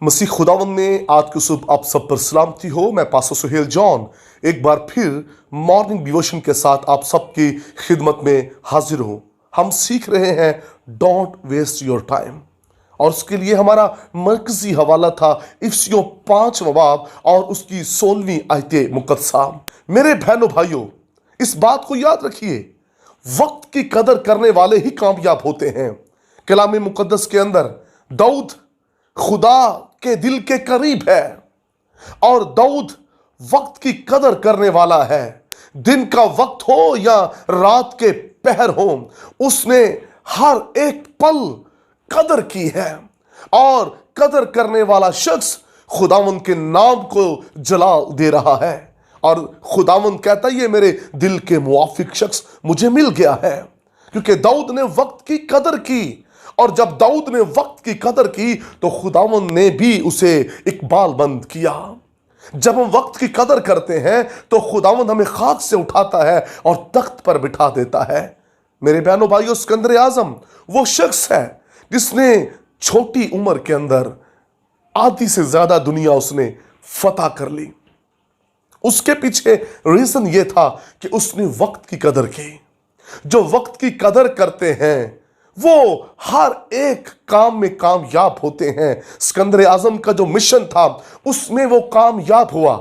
मसीह खुदावंद में आज की सुबह आप सब पर सलामती हो। मैं पास्टर सुहेल जॉन एक बार फिर मॉर्निंग डिवोशन के साथ आप सबकी खिदमत में हाजिर हूँ। हम सीख रहे हैं डोंट वेस्ट योर टाइम, और उसके लिए हमारा मरकजी हवाला था इफिसियों 5 बाब और उसकी 16वीं आयत मुकद्दसा। मेरे बहनों भाइयों, इस बात को याद रखिए, वक्त की कदर करने वाले ही कामयाब होते हैं। कलाम मुकद्दस के अंदर दाऊद खुदा के दिल के करीब है और दाऊद वक्त की कदर करने वाला है। दिन का वक्त हो या रात के पहर हो, उसने हर एक पल कदर की है। और कदर करने वाला शख्स खुदावंद के नाम को जलाल दे रहा है, और खुदावंद कहता है ये मेरे दिल के मुआफिक शख्स मुझे मिल गया है, क्योंकि दाऊद ने वक्त की कदर की। और जब दाऊद ने वक्त की कदर की तो खुदावंद ने भी उसे इकबालबंद किया। जब हम वक्त की कदर करते हैं तो खुदावंद हमें खाक से उठाता है और तख्त पर बिठा देता है। मेरे बहनों भाइयों, सिकंदर आजम वो शख्स है जिसने छोटी उम्र के अंदर आधी से ज्यादा दुनिया उसने फतह कर ली। उसके पीछे रीजन ये था कि उसने वक्त की कदर की। जो वक्त की कदर करते हैं वो हर एक काम में कामयाब होते हैं। सिकंदर आजम का जो मिशन था उसमें वो कामयाब हुआ।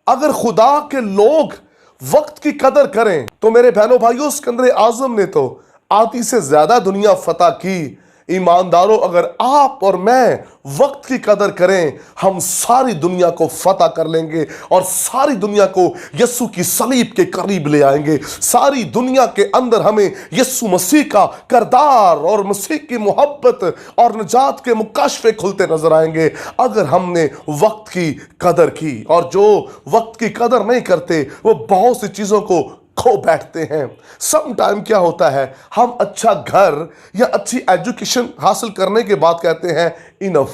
अगर खुदा के लोग वक्त की कदर करें तो मेरे बहनों भाइयों, सिकंदर आजम ने तो आधी से ज्यादा दुनिया फतह की। ईमानदारों, अगर आप और मैं वक्त की कदर करें, हम सारी दुनिया को फतह कर लेंगे और सारी दुनिया को यीशु की सलीब के करीब ले आएंगे। सारी दुनिया के अंदर हमें यीशु मसीह का करदार और मसीह की मोहब्बत और निजात के मुकाशफे खुलते नजर आएंगे अगर हमने वक्त की कदर की। और जो वक्त की कदर नहीं करते वो बहुत सी चीजों को खो बैठते हैं। सम टाइम क्या होता है, हम अच्छा घर या अच्छी एजुकेशन हासिल करने के बाद कहते हैं इनफ,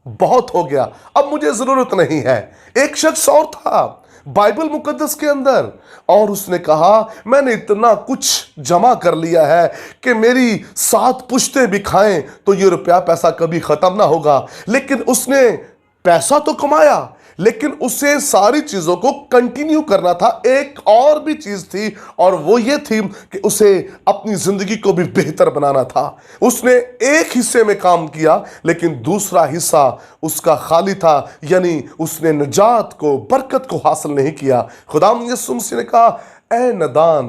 बहुत हो गया, अब मुझे जरूरत नहीं है। एक शख्स और था बाइबल मुकद्दस के अंदर, और उसने कहा मैंने इतना कुछ जमा कर लिया है कि मेरी 7 पुश्तें भी खाएं तो ये रुपया पैसा कभी खत्म ना होगा। लेकिन उसने पैसा तो कमाया, लेकिन उसे सारी चीजों को कंटिन्यू करना था। एक और भी चीज थी, और वो ये थी कि उसे अपनी जिंदगी को भी बेहतर बनाना था। उसने एक हिस्से में काम किया लेकिन दूसरा हिस्सा उसका खाली था, यानी उसने निजात को, बरकत को हासिल नहीं किया। खुदाम यीशु मसीह ने कहा, ऐ नदान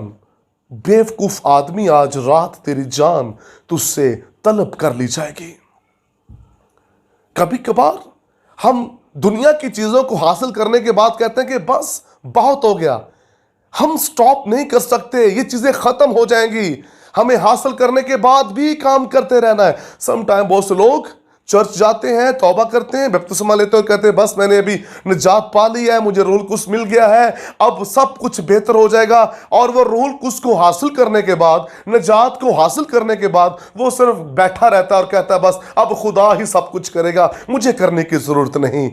बेवकूफ आदमी, आज रात तेरी जान तुझसे तलब कर ली जाएगी। कभी कभार हम दुनिया की चीजों को हासिल करने के बाद कहते हैं कि बस बहुत हो गया, हम स्टॉप नहीं कर सकते, ये चीजें खत्म हो जाएंगी, हमें हासिल करने के बाद भी काम करते रहना है। सम टाइम बहुत से लोग चर्च जाते हैं, तौबा करते हैं, बपतिस्मा लेते हैं, कहते हैं बस मैंने अभी निजात पा ली है, मुझे रूल कुछ मिल गया है, अब सब कुछ बेहतर हो जाएगा। और वो रूल कुछ को हासिल करने के बाद, निजात को हासिल करने के बाद वो सिर्फ बैठा रहता है और कहता है बस अब खुदा ही सब कुछ करेगा, मुझे करने की जरूरत नहीं।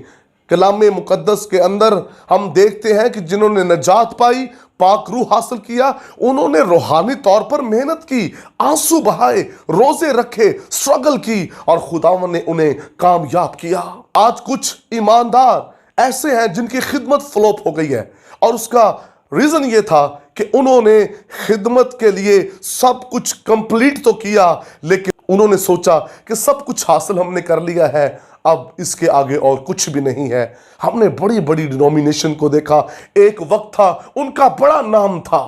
कलाम मुकद्दस के अंदर हम देखते हैं कि जिन्होंने निजात पाई, पाक रूह हासिल किया, उन्होंने रूहानी तौर पर मेहनत की, आंसू बहाए, रोजे रखे, स्ट्रगल की, और खुदावन ने उन्हें कामयाब किया। आज कुछ ईमानदार ऐसे हैं जिनकी खिदमत फ्लॉप हो गई है, और उसका रीजन ये था कि उन्होंने खिदमत के लिए सब कुछ कंप्लीट तो किया, लेकिन उन्होंने सोचा कि सब कुछ हासिल हमने कर लिया है, अब इसके आगे और कुछ भी नहीं है। हमने बड़ी बड़ी डिनोमिनेशन को देखा। एक वक्त था उनका बड़ा नाम था,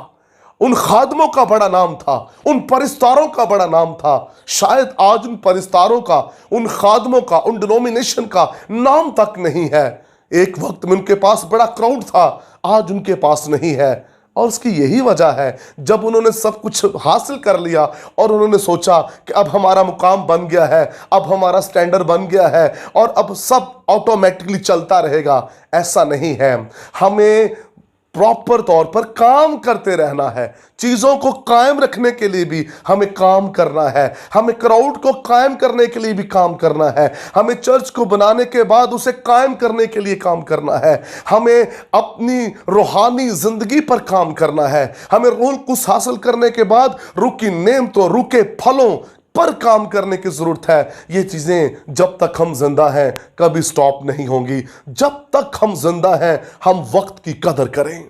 उन खादमों का बड़ा नाम था, उन परिस्तारों का बड़ा नाम था। शायद आज उन परिस्तारों का, उन खादमों का, उन डिनोमिनेशन का नाम तक नहीं है। एक वक्त में उनके पास बड़ा क्राउड था, आज उनके पास नहीं है। और उसकी यही वजह है, जब उन्होंने सब कुछ हासिल कर लिया और उन्होंने सोचा कि अब हमारा मुकाम बन गया है, अब हमारा स्टैंडर्ड बन गया है और अब सब ऑटोमेटिकली चलता रहेगा। ऐसा नहीं है, हमें प्रॉपर तौर पर काम करते रहना है। चीजों को कायम रखने के लिए भी हमें काम करना है, हमें क्राउड को कायम करने के लिए भी काम करना है, हमें चर्च को बनाने के बाद उसे कायम करने के लिए काम करना है, हमें अपनी रूहानी जिंदगी पर काम करना है, हमें रूल कुछ हासिल करने के बाद रुकी नेमतों, रुके फलों पर काम करने की जरूरत है। ये चीजें जब तक हम जिंदा हैं कभी स्टॉप नहीं होंगी। जब तक हम जिंदा हैं हम वक्त की कदर करें।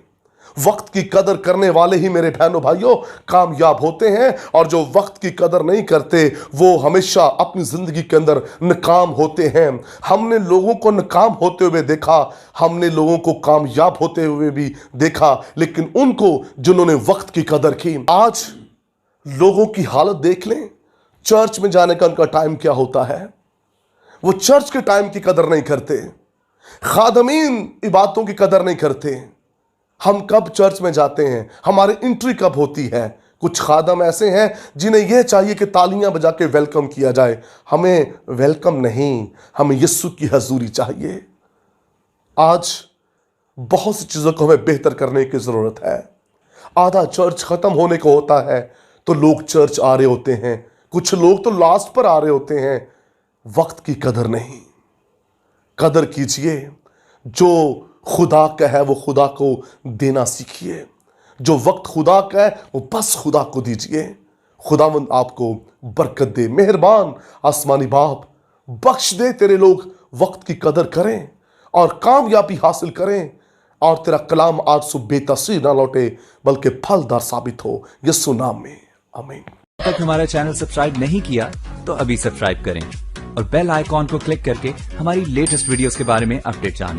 वक्त की कदर करने वाले ही मेरे बहनों भाइयों कामयाब होते हैं, और जो वक्त की कदर नहीं करते वो हमेशा अपनी जिंदगी के अंदर नाकाम होते हैं। हमने लोगों को नाकाम होते हुए देखा, हमने लोगों को कामयाब होते हुए भी देखा, लेकिन उनको जिन्होंने वक्त की कदर की। आज लोगों की हालत देख लें, चर्च में जाने का उनका टाइम क्या होता है, वो चर्च के टाइम की कदर नहीं करते, खादमीन इबादतों की कदर नहीं करते। हम कब चर्च में जाते हैं, हमारी एंट्री कब होती है। कुछ खादम ऐसे हैं जिन्हें यह चाहिए कि तालियां बजा के वेलकम किया जाए। हमें वेलकम नहीं, हमें यीशु की हजूरी चाहिए। आज बहुत सी चीजों को हमें बेहतर करने की जरूरत है। आधा चर्च खत्म होने को होता है तो लोग चर्च आ रहे होते हैं, कुछ लोग तो लास्ट पर आ रहे होते हैं। वक्त की कदर नहीं। कदर कीजिए, जो खुदा का है वो खुदा को देना सीखिए। जो वक्त खुदा का है वो बस खुदा को दीजिए। खुदावंद आपको बरकत दे। मेहरबान आसमानी बाप, बख्श दे तेरे लोग वक्त की कदर करें और कामयाबी हासिल करें, और तेरा कलाम आज सुबह बेतसीर ना लौटे बल्कि फलदार साबित हो, यीशु नाम में, आमीन। तक हमारा चैनल सब्सक्राइब नहीं किया तो अभी सब्सक्राइब करें और बेल आइकॉन को क्लिक करके हमारी लेटेस्ट वीडियोस के बारे में अपडेट जानें।